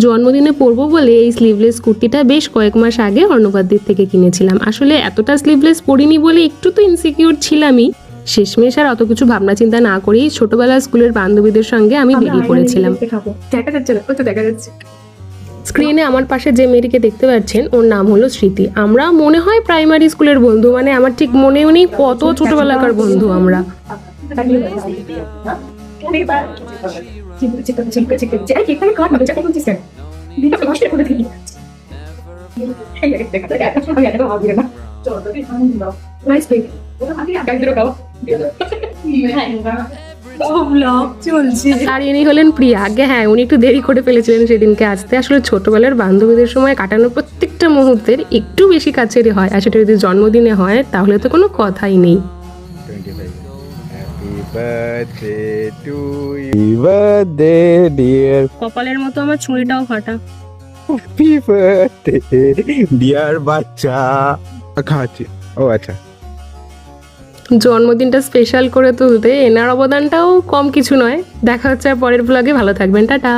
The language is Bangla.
জন্মদিনে পরবো বলে এই স্লিভলেস কুর্তিটা বেশ কয়েক মাস আগে অর্ণবাদ্যের থেকে কিনেছিলাম। আসলে এতটা স্লিভলেস পরিনি বলে একটু তো ইনসিকিউর ছিলামই। শেষমেশ আর অত কিছু ভাবনা চিন্তা না করেই ছোটবেলার স্কুলের বান্ধবীদের সঙ্গে আমি বেরিয়ে পড়েছিলাম। স্ক্রিনে আমার পাশে যে মেয়েটিকে দেখতে পাচ্ছেন ওর নাম হলো স্মৃতি। আমরা মনে হয় প্রাইমারি স্কুলের বন্ধু, মানে আমার ঠিক মনেও নেই কত ছোটবেলাকার বন্ধু আমরা। আর ইনি হলেন প্রিয়া। আগে হ্যাঁ, উনি একটু দেরি করে ফেলেছিলেন সেদিনকে আসতে। আসলে ছোটবেলার বান্ধবীদের সময় কাটানোর প্রত্যেকটা মুহূর্তের একটু বেশি কাছেরই হয়, আর সেটা যদি জন্মদিনে হয় তাহলে তো কোনো কথাই নেই। কপালের মতো আমার ছুরিটাও ফাটা। ডিয়ার বাচ্চা খাচ্ছি। ও আচ্ছা, জন্মদিনটা স্পেশাল করে তুলতে এনার অবদানটাও কম কিছু নয়। দেখা হচ্ছে পরের ব্লগে, ভালো থাকবেন, টাটা।